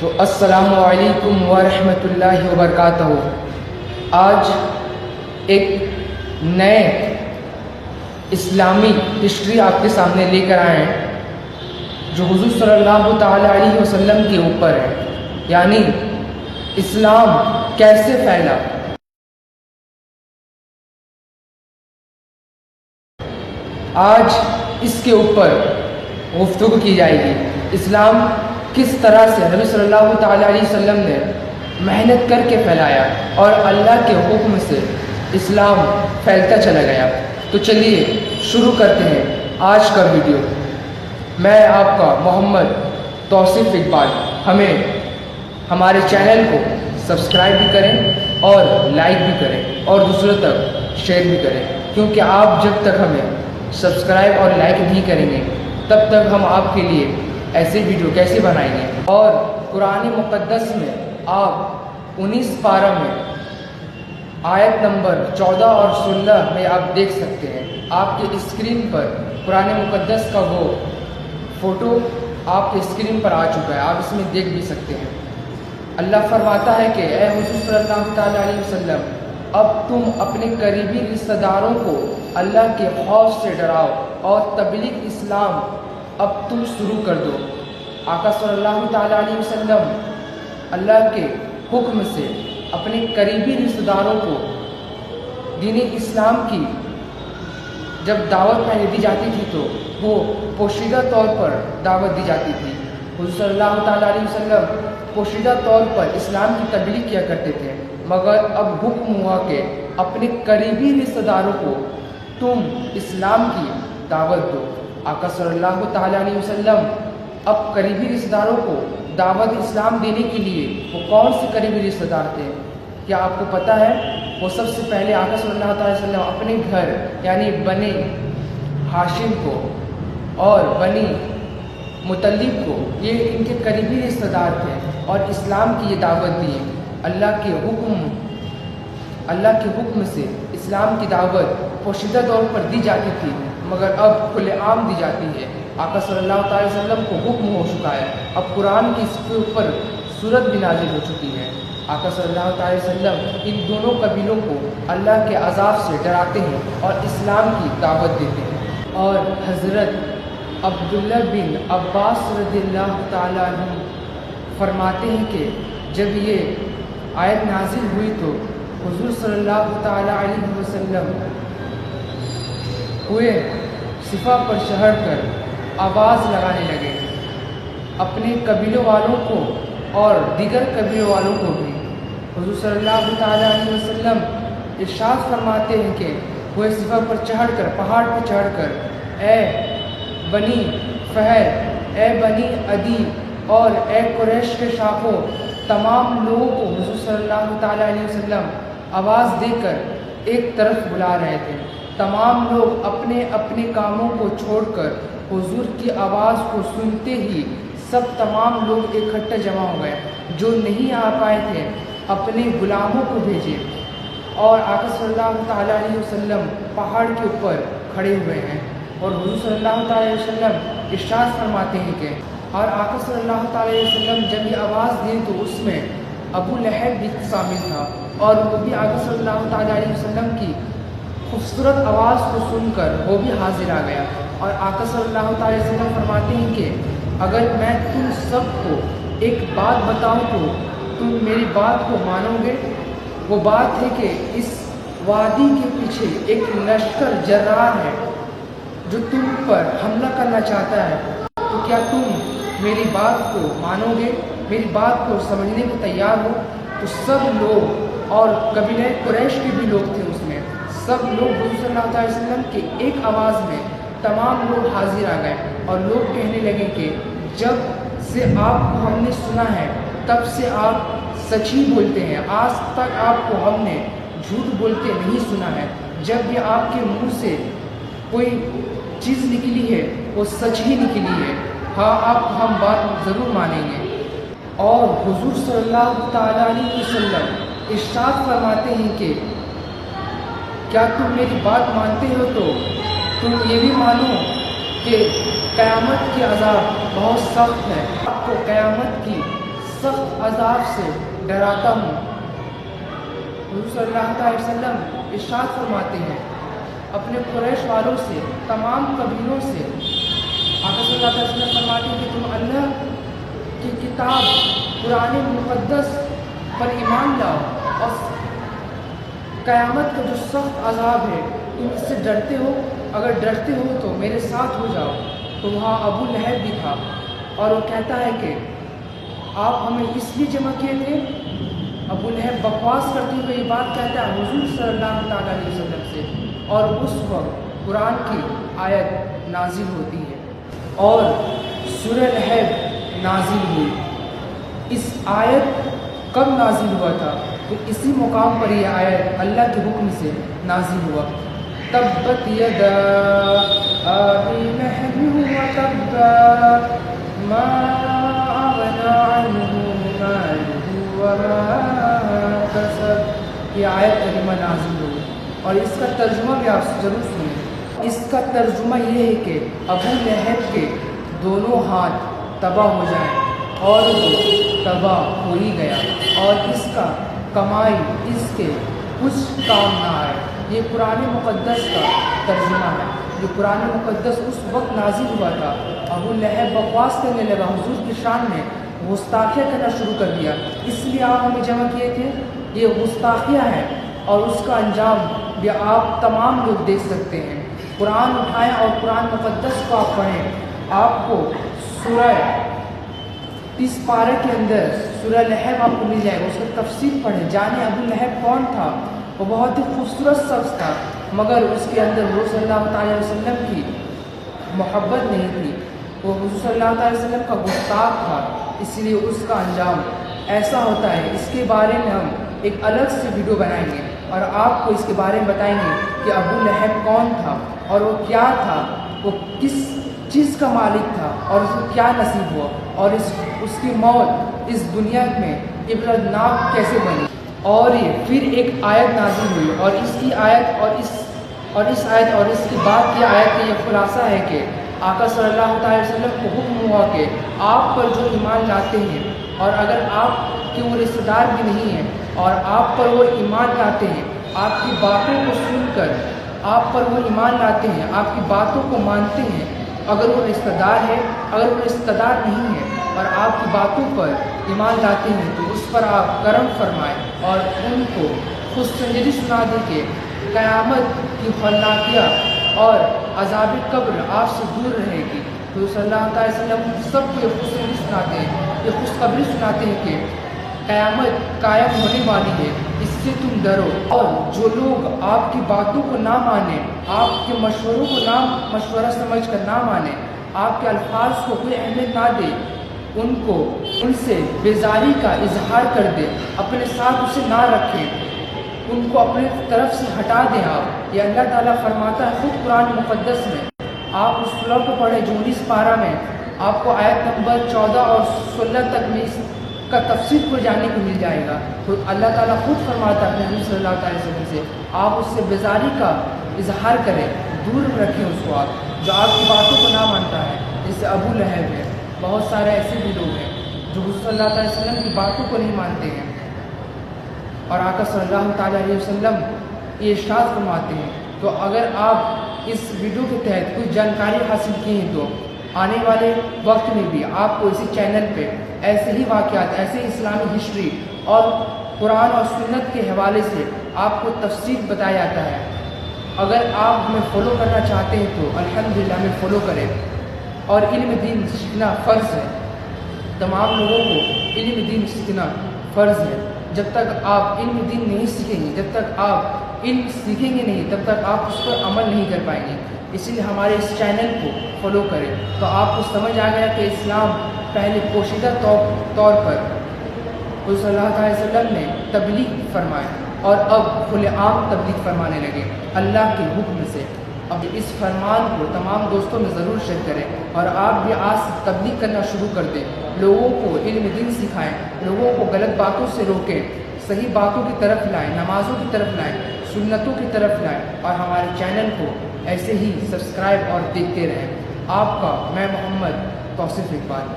تو السلام علیکم ورحمۃ اللہ وبرکاتہ۔ آج ایک نئے اسلامی ہسٹری آپ کے سامنے لے کر آئے ہیں جو حضور صلی اللہ تعالیٰ علیہ وسلم کے اوپر ہے، یعنی اسلام کیسے پھیلا۔ آج اس کے اوپر گفتگو کی جائے گی۔ اسلام کس طرح سے نبی صلی اللہ تعالیٰ علیہ وسلم نے محنت کر کے پھیلایا اور اللہ کے حکم سے اسلام پھیلتا چلا گیا۔ تو چلیے شروع کرتے ہیں آج کا ویڈیو۔ میں آپ کا محمد توصیف اقبال، ہمارے چینل کو سبسکرائب بھی کریں اور لائک بھی کریں اور دوسروں تک شیئر بھی کریں، کیونکہ آپ جب تک ہمیں سبسکرائب اور لائک نہیں کریں گے تب تک ہم آپ کے لیے ایسے ویڈیو کیسے بنائیں گے۔ اور قرآن مقدس میں آپ 19 پارہ میں آیت نمبر 14 اور 16 میں آپ دیکھ سکتے ہیں، آپ کے اسکرین پر قرآن مقدس کا وہ فوٹو آپ کے اسکرین پر آ چکا ہے، آپ اس میں دیکھ بھی سکتے ہیں۔ اللہ فرماتا ہے کہ اے حضور صلی اللہ تعالیٰ علیہ وسلم، اب تم اپنے قریبی رشتہ داروں کو اللہ کے خوف سے ڈراؤ اور تبلیغ اسلام اب تم شروع کر دو۔ آقا صلی اللہ تعالیٰ علیہ وسلم اللہ کے حکم سے اپنے قریبی رشتہ داروں کو دین اسلام کی جب دعوت پہلے دی جاتی تھی تو وہ پوشیدہ طور پر دعوت دی جاتی تھی۔ حضور صلی اللہ تعالیٰ علیہ وسلم پوشیدہ طور پر اسلام کی تبلیغ کیا کرتے تھے، مگر اب حکم ہوا کہ اپنے قریبی رشتہ داروں کو تم اسلام کی دعوت دو۔ آقا صلی اللہ تعالیٰ علیہ وسلم اب قریبی رشتہ داروں کو دعوت اسلام دینے کے لیے وہ کون سے قریبی رشتہ دار تھے؟ کیا آپ کو پتہ ہے؟ وہ سب سے پہلے آقا صلی اللہ تعالیٰ علیہ وسلم اپنے گھر یعنی بنی ہاشم کو اور بنی مطلب کو، یہ ان کے قریبی رشتہ دار تھے اور اسلام کی یہ دعوت دی۔ اللہ کے حکم سے اسلام کی دعوت پوشیدہ طور پر دی جاتی تھی، مگر اب کھلے عام دی جاتی ہے۔ آقا صلی اللہ تعالیٰ علیہ وسلم کو حکم ہو چکا ہے، اب قرآن کی اس کے اوپر سورت بھی نازل ہو چکی ہے۔ آقا صلی اللہ تعالیٰ علیہ وسلم ان دونوں قبیلوں کو اللہ کے عذاب سے ڈراتے ہیں اور اسلام کی دعوت دیتے ہیں۔ اور حضرت عبداللہ بن عباس رضی اللہ تعالیٰ عنہ فرماتے ہیں کہ جب یہ آیت نازل ہوئی تو حضور صلی اللہ تعالیٰ علیہ وسلم ہوئے صفا پر چڑھ کر آواز لگانے لگے، اپنے قبیلوں والوں کو اور دیگر قبیلوں والوں کو بھی۔ حضور صلی اللہ تعالیٰ علیہ وسلم ارشاد فرماتے ہیں کہ ہوئے صفا پر چڑھ کر، پہاڑ پر چڑھ کر، اے بنی فہر، اے بنی عدی اور اے قریش کے شاخوں، تمام لوگوں کو حضور صلی اللہ تعالیٰ علیہ وسلم آواز دے کر ایک طرف بلا رہے تھے۔ تمام لوگ اپنے اپنے کاموں کو چھوڑ کر حضور کی آواز کو سنتے ہی تمام لوگ اکٹھے جمع ہو گئے۔ جو نہیں آ پائے تھے اپنے غلاموں کو بھیجے، اور آقا صلی اللہ تعالیٰ علیہ وسلم پہاڑ کے اوپر کھڑے ہوئے ہیں اور حضور صلی اللہ تعالیٰ علیہ وسلم ارشاد فرماتے ہیں کہ اور آقا صلی اللہ تعالیٰ علیہ وسلم جب یہ آواز دی تو اس میں ابو لہب بھی شامل تھا، اور وہ بھی آقا صلی اللہ تعالیٰ علیہ وسلم کی خوبصورت آواز کو سن کر وہ بھی حاضر آ گیا۔ اور آقا صلی اللہ تعالیٰ علیہ وسلم فرماتے ہیں کہ اگر میں تم سب کو ایک بات بتاؤں تو تم میری بات کو مانو گے۔ وہ بات ہے کہ اس وادی کے پیچھے ایک لشکر جرار ہے جو تم پر حملہ کرنا چاہتا ہے، تو کیا تم میری بات کو مانو گے، میری بات کو سمجھنے کو تیار ہو؟ تو سب لوگ، اور قبیلہ قریش کے بھی لوگ تھے اس میں، سب لوگ حضور صلی اللہ علیہ وسلم کے ایک آواز میں تمام لوگ حاضر آ گئے اور لوگ کہنے لگے کہ جب سے آپ کو ہم نے سنا ہے تب سے آپ سچ ہی بولتے ہیں، آج تک آپ کو ہم نے جھوٹ بولتے نہیں سنا ہے۔ جب بھی آپ کے منہ سے کوئی چیز نکلی ہے وہ سچ ہی نکلی ہے، ہاں آپ ہم بات ضرور مانیں گے۔ اور حضور صلی اللہ تعالیٰ علیہ وسلم ارشاد فرماتے ہیں کہ کیا تم میری بات مانتے ہو تو تم یہ بھی مانو کہ قیامت کی عذاب بہت سخت ہے۔ آپ کو قیامت کی सख्त अजाब से डराता हूँ। हुज़ूर सल्लल्लाहु अलैहि वसल्लम इरशाद फरमाते हैं अपने कुरैश वालों से, तमाम कबीलों से, आका सल्लल्लाहु अलैहि वसल्लम फरमाते हैं कि तुम अल्लाह की किताब कुरान मुक़द्दस पर ईमान लाओ और क़यामत का जो सख्त अजाब है तुम इससे डरते हो। अगर डरते हो तो मेरे साथ हो जाओ। तो वहाँ अबू लहब भी था और वो कहता है कि आप हमें इसलिए जमा किए थे। अबू लहब बकवास करते हुए ये बात कहता है हुज़ूर सल्लल्लाहु अलैहि वसल्लम से, और उस वक्त कुरान की आयत नाजिल होती है और सूरह लहब नाजिल हुई। इस आयत कब नाजिल हुआ था? तो इसी मुकाम पर यह आयत अल्लाह के हुक्म से नाजिल हुआ। तब्बत यदा अबी लहब व तब्ब मा अगना अन्हु मालुहु व मा कसब। यह आयत करीमा नाजिल हुई और इसका तर्जुमा भी आप ज़रूर सुनें। इसका तर्जुमा ये है कि अबू लहब के दोनों हाथ तबाह हो जाएं, और वो तबाह हो ही गया और इसका कमाई इसके कुछ काम ना आए। ये कुरान मुक़द्दस का तर्जुमा है। जो कुरान मुक़द्दस उस वक्त नाजिल हुआ था, अबू लहब बकवास करने लगा, हुजूर की शान में गुस्ताखियाँ करना शुरू कर दिया। इसलिए आप हमें जमा किए थे। ये गुस्ताखियाँ हैं और उसका अंजाम भी आप तमाम लोग देख सकते हैं। कुरान उठाएं और कुरान मुक़द्दस को आप पढ़ें। आपको सूरह 30 पारे के अंदर सूरह लहब आपको मिल जाएगा, उसका तफसीर पढ़ें, जाने अबू लहब कौन था। वो बहुत ही खूबसूरत शख्स था, मगर उसके अंदर हुज़ूर सल्लल्लाहु अलैहि वसल्लम की मोहब्बत नहीं थी। वो हुज़ूर सल्लल्लाहु अलैहि वसल्लम का गुस्ताख था, इसलिए उसका अंजाम ऐसा होता है। इसके बारे में हम एक अलग से वीडियो बनाएंगे और आपको इसके बारे में बताएंगे कि अबू लहब कौन था और वो क्या था, वो किस चीज़ का मालिक था और उसको क्या नसीब हुआ, और उसकी मौत इस दुनिया में इबरतनाक कैसे बनी। और ये फिर एक आयत नाज़िल हुई और इसकी आयत और इस आयत और इसके बाद की आयत का ये खुलासा है कि आका सल्लल्लाहु अलैहि वसल्लम को हुक्म हुआ कि आप पर जो ईमान लाते हैं, और अगर आपके वो रिश्तेदार भी नहीं हैं और आप पर वो ईमान लाते हैं, आपकी बातों को सुनकर आप पर वो ईमान लाते हैं, आपकी बातों को मानते हैं, अगर वो रिश्तेदार है, अगर वो रिश्तेदार नहीं है और आपकी बातों पर ईमान लाते हैं, तो उस पर आप करम फरमाएं और उनको खुशखबरी सुना दें कि क़यामत की खौफनाकियाँ और अज़ाब कब्र आपसे दूर रहेगी। तो सल्लल्लाहु अलैहि वसल्लम सबको ये खुशखबरी सुनाते हैं, ये खुशखबरी सुनाते हैं कि क़यामत कायम होने वाली है, इससे तुम डरो। और जो लोग आपकी बातों को ना माने, आपके मशवरों को ना मशवरा समझ कर ना माने, आपके अल्फाज को कोई अहमियत ना दे, उनसे बेजारी का इजहार कर दे, अपने साथ उसे ना रखें, उनको अपने तरफ से हटा दें आप। ये अल्लाह ताला फरमाता है खुद कुरान मुक़द्दस में। आप उस सूरह को पढ़ें जो 19 पारा में आपको आयत नंबर 14 और 16 तक में इसका तफसीर को जानने को मिल जाएगा। तो अल्लाह ताला खुद फरमाता है नबी सल्लल्लाहु अलैहि वसल्लम से, आप उससे बेजारी का इजहार करें, दूर रखें उसको आप, जो आपकी बातों को ना मानता है। जैसे अबू लहब है, बहुत सारे ऐसे भी लोग हैं जो हुज़ूर सल्लल्लाहु अलैहि वसल्लम की बातों को नहीं मानते हैं। और आका सल्लल्लाहु अलैहि वसल्लम ये इरशाद फरमाते हैं। तो अगर आप इस वीडियो के तहत कुछ जानकारी हासिल की है, तो आने वाले वक्त में भी आपको इसी चैनल पे ऐसे ही वाक़यात, ऐसे इस्लामी हिस्ट्री और कुरान और सुन्नत के हवाले से आपको तफसील बताया जाता है। अगर आप हमें फ़ॉलो करना चाहते हैं तो अल्हम्दुलिल्लाह हमें फ़ॉलो करें। और इल्म दीन सीखना फ़र्ज़ है, तमाम लोगों को इल्म दीन सीखना फ़र्ज़ है। जब तक आप इल्म दीन नहीं सीखेंगे, जब तक आप इल्म सीखेंगे नहीं, तब तक आप उस पर अमल नहीं कर पाएंगे। इसीलिए हमारे इस चैनल को फॉलो करें, तो आपको समझ आ गया कि इस्लाम पहले पोशीदा तौर पर सल्लल्लाहु अलैहि वसल्लम ने तबलीग फरमाए और अब खुलेआम तबलीग फरमाने लगे अल्लाह के हुक्म से। अब इस फरमान को तमाम दोस्तों में ज़रूर शेयर करें और आप भी आज से तबलीग करना शुरू कर दें। लोगों को इल्म दीन सिखाएं, लोगों को गलत बातों से रोकें, सही बातों की तरफ लाएं, नमाज़ों की तरफ लाएं, सुन्नतों की तरफ लाएं और हमारे चैनल को ऐसे ही सब्सक्राइब और देखते रहें। आपका मैं मोहम्मद तौसीफ इकबाल।